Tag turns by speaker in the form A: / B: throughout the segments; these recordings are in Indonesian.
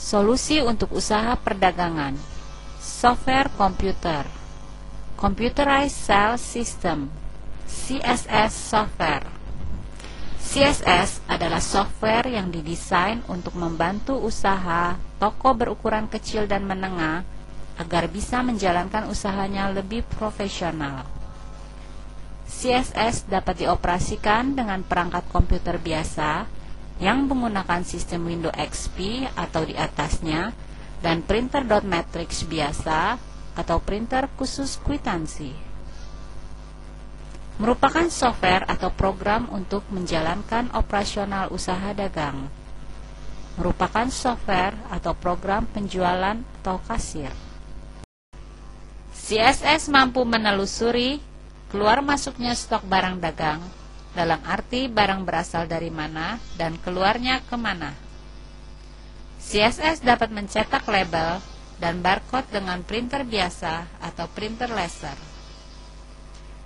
A: Solusi untuk usaha perdagangan. Software komputer. Computerized Sales System, CSS software. CSS adalah software yang didesain untuk membantu usaha toko berukuran kecil dan menengah agar bisa menjalankan usahanya lebih profesional. CSS dapat dioperasikan dengan perangkat komputer biasa yang menggunakan sistem Windows XP atau di atasnya dan printer.matrix biasa atau printer khusus kwitansi. Merupakan software atau program untuk menjalankan operasional usaha dagang. Merupakan software atau program penjualan atau kasir. CSS mampu menelusuri keluar masuknya stok barang dagang, dalam arti barang berasal dari mana dan keluarnya kemana. CSS dapat mencetak label dan barcode dengan printer biasa atau printer laser.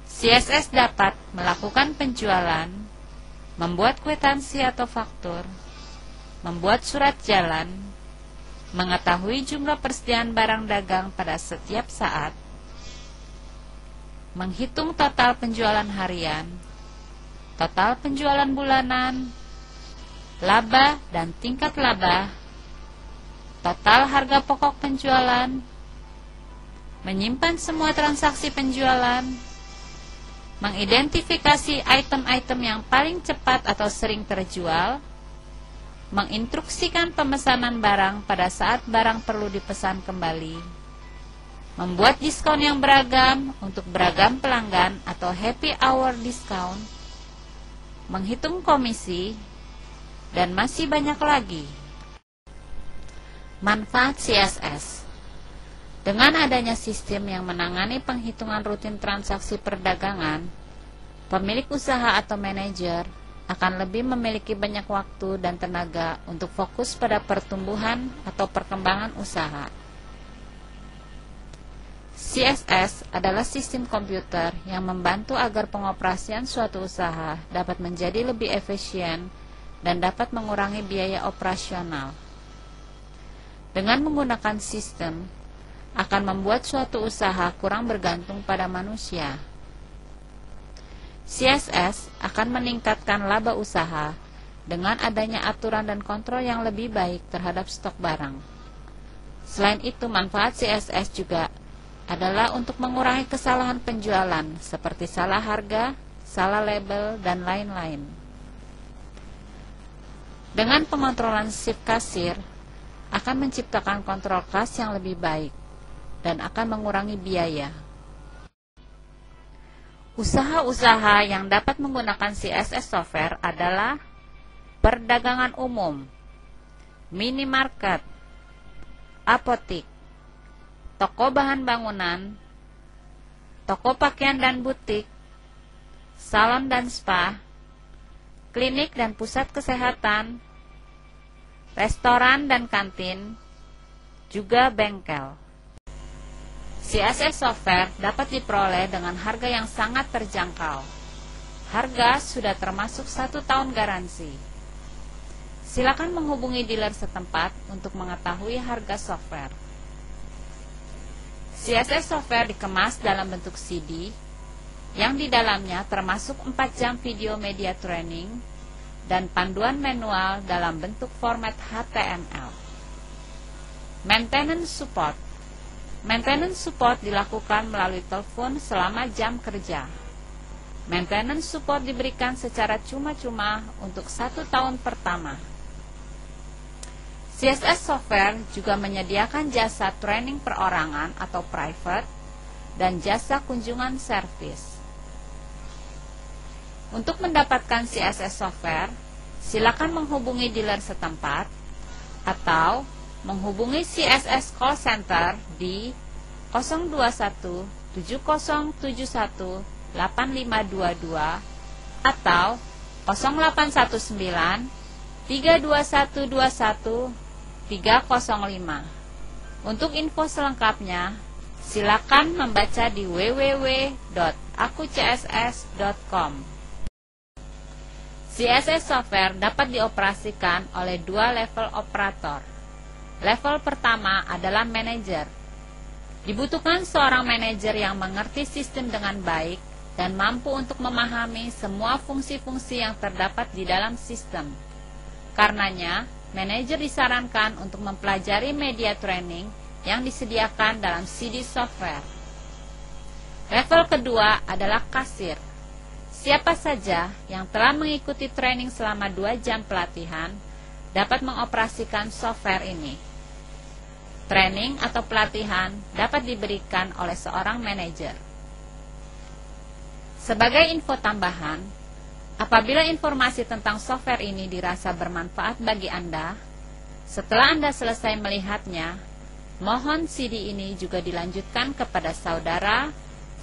A: CSS dapat melakukan penjualan, membuat kwitansi atau faktur, membuat surat jalan, mengetahui jumlah persediaan barang dagang pada setiap saat, menghitung total penjualan harian, total penjualan bulanan, laba dan tingkat laba, total harga pokok penjualan, menyimpan semua transaksi penjualan, mengidentifikasi item-item yang paling cepat atau sering terjual, menginstruksikan pemesanan barang pada saat barang perlu dipesan kembali, membuat diskon yang beragam untuk beragam pelanggan atau happy hour discount, menghitung komisi, dan masih banyak lagi. Manfaat CSS. Dengan adanya sistem yang menangani penghitungan rutin transaksi perdagangan, pemilik usaha atau manajer akan lebih memiliki banyak waktu dan tenaga untuk fokus pada pertumbuhan atau perkembangan usaha. CSS adalah sistem komputer yang membantu agar pengoperasian suatu usaha dapat menjadi lebih efisien dan dapat mengurangi biaya operasional. Dengan menggunakan sistem, akan membuat suatu usaha kurang bergantung pada manusia. CSS akan meningkatkan laba usaha dengan adanya aturan dan kontrol yang lebih baik terhadap stok barang. Selain itu, manfaat CSS juga adalah untuk mengurangi kesalahan penjualan seperti salah harga, salah label, dan lain-lain. Dengan pengontrolan shift kasir akan menciptakan kontrol kas yang lebih baik dan akan mengurangi biaya. Usaha-usaha yang dapat menggunakan CSS software adalah perdagangan umum, minimarket, apotik, toko bahan bangunan, toko pakaian dan butik, salon dan spa, klinik dan pusat kesehatan, restoran dan kantin, juga bengkel. CSS software dapat diperoleh dengan harga yang sangat terjangkau. Harga sudah termasuk 1 tahun garansi. Silakan menghubungi dealer setempat untuk mengetahui harga software. CSS software dikemas dalam bentuk CD, yang di dalamnya termasuk 4 jam video media training dan panduan manual dalam bentuk format HTML. Maintenance support. Maintenance support dilakukan melalui telepon selama jam kerja. Maintenance support diberikan secara cuma-cuma untuk 1 tahun pertama. CSS software juga menyediakan jasa training perorangan atau private dan jasa kunjungan servis. Untuk mendapatkan CSS software, silakan menghubungi dealer setempat atau menghubungi CSS call center di 021 7071 8522 atau 0819 32121 305. Untuk info selengkapnya, silakan membaca di www.akucss.com. CSS software dapat dioperasikan oleh 2 level operator. Level pertama adalah manajer. Dibutuhkan seorang manajer yang mengerti sistem dengan baik dan mampu untuk memahami semua fungsi-fungsi yang terdapat di dalam sistem. Karenanya, manajer disarankan untuk mempelajari media training yang disediakan dalam CD software. Level kedua adalah kasir. Siapa saja yang telah mengikuti training selama 2 jam pelatihan dapat mengoperasikan software ini. Training atau pelatihan dapat diberikan oleh seorang manajer. Sebagai info tambahan, apabila informasi tentang software ini dirasa bermanfaat bagi Anda, setelah Anda selesai melihatnya, mohon CD ini juga dilanjutkan kepada saudara,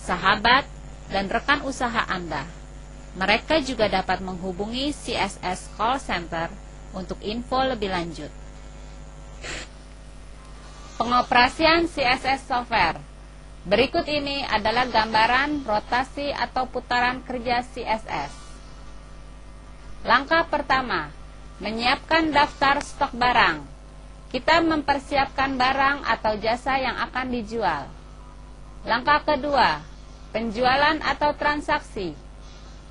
A: sahabat, dan rekan usaha Anda. Mereka juga dapat menghubungi CSS Call Center untuk info lebih lanjut. Pengoperasian CSS software. Berikut ini adalah gambaran rotasi atau putaran kerja CSS. Langkah pertama, menyiapkan daftar stok barang. Kita mempersiapkan barang atau jasa yang akan dijual. Langkah kedua, penjualan atau transaksi.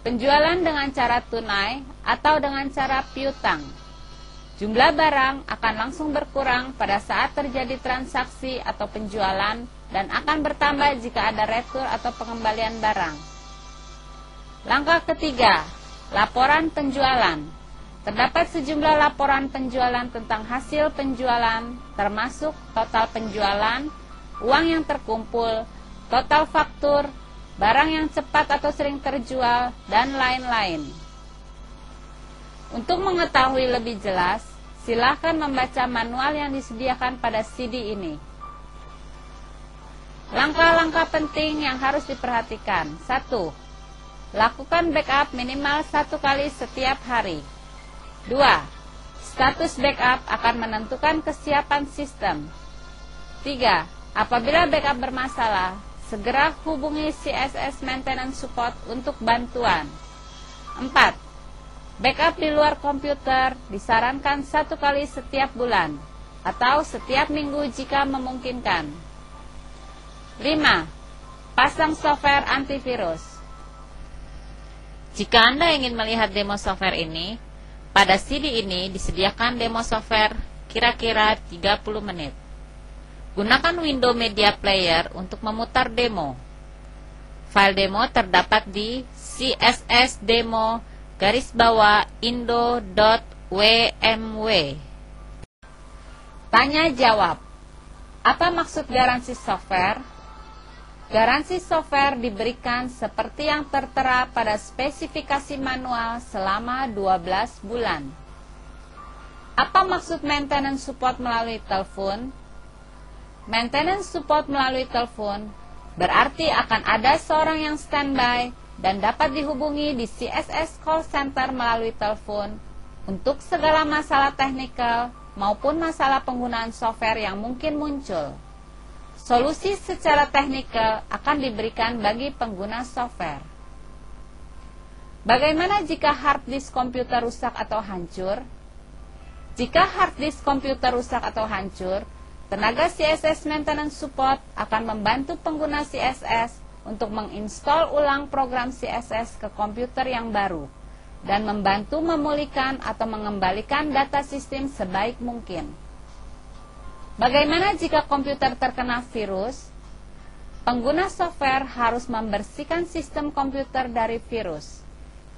A: Penjualan dengan cara tunai atau dengan cara piutang. Jumlah barang akan langsung berkurang pada saat terjadi transaksi atau penjualan dan akan bertambah jika ada retur atau pengembalian barang. Langkah ketiga, laporan penjualan. Terdapat sejumlah laporan penjualan tentang hasil penjualan, termasuk total penjualan, uang yang terkumpul, total faktur, barang yang cepat atau sering terjual, dan lain-lain. Untuk mengetahui lebih jelas, silakan membaca manual yang disediakan pada CD ini. Langkah-langkah penting yang harus diperhatikan. 1. Lakukan backup minimal 1 kali setiap hari. 2. Status backup akan menentukan kesiapan sistem. 3. Apabila backup bermasalah, segera hubungi CSS Maintenance Support untuk bantuan. 4. Backup di luar komputer disarankan 1 kali setiap bulan atau setiap minggu jika memungkinkan. 5. Pasang software antivirus. Jika Anda ingin melihat demo software ini, pada CD ini disediakan demo software kira-kira 30 menit. Gunakan window media player untuk memutar demo. File demo terdapat di cssdemo_indo.wmw. Tanya jawab. Apa maksud garansi software? Garansi software diberikan seperti yang tertera pada spesifikasi manual selama 12 bulan. Apa maksud maintenance support melalui telepon? Maintenance support melalui telepon berarti akan ada seorang yang standby dan dapat dihubungi di CSS Call Center melalui telepon untuk segala masalah teknikal maupun masalah penggunaan software yang mungkin muncul. Solusi secara teknikal akan diberikan bagi pengguna software. Bagaimana jika hard disk komputer rusak atau hancur? Jika hard disk komputer rusak atau hancur, tenaga CSS Maintenance Support akan membantu pengguna CSS untuk menginstal ulang program CSS ke komputer yang baru dan membantu memulihkan atau mengembalikan data sistem sebaik mungkin. Bagaimana jika komputer terkena virus? Pengguna software harus membersihkan sistem komputer dari virus.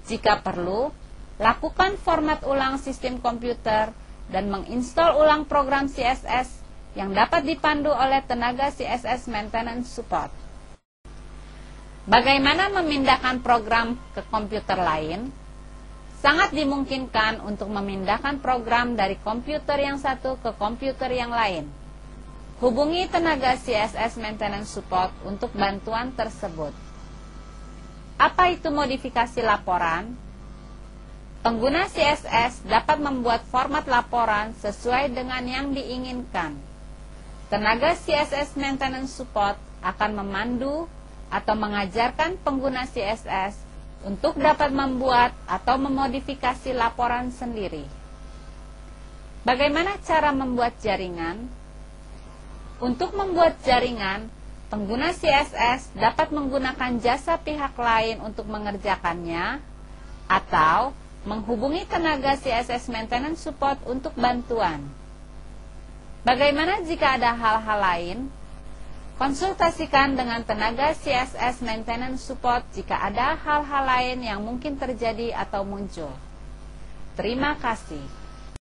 A: Jika perlu, lakukan format ulang sistem komputer dan menginstal ulang program CSS yang dapat dipandu oleh tenaga CSS Maintenance Support. Bagaimana memindahkan program ke komputer lain? Sangat dimungkinkan untuk memindahkan program dari komputer yang satu ke komputer yang lain. Hubungi tenaga CSS Maintenance Support untuk bantuan tersebut. Apa itu modifikasi laporan? Pengguna CSS dapat membuat format laporan sesuai dengan yang diinginkan. Tenaga CSS Maintenance Support akan memandu atau mengajarkan pengguna CSS untuk dapat membuat atau memodifikasi laporan sendiri. Bagaimana cara membuat jaringan? Untuk membuat jaringan, pengguna CSS dapat menggunakan jasa pihak lain untuk mengerjakannya atau menghubungi tenaga CSS Maintenance Support untuk bantuan. Bagaimana jika ada hal-hal lain? Konsultasikan dengan tenaga CSS Maintenance Support jika ada hal-hal lain yang mungkin terjadi atau muncul. Terima kasih.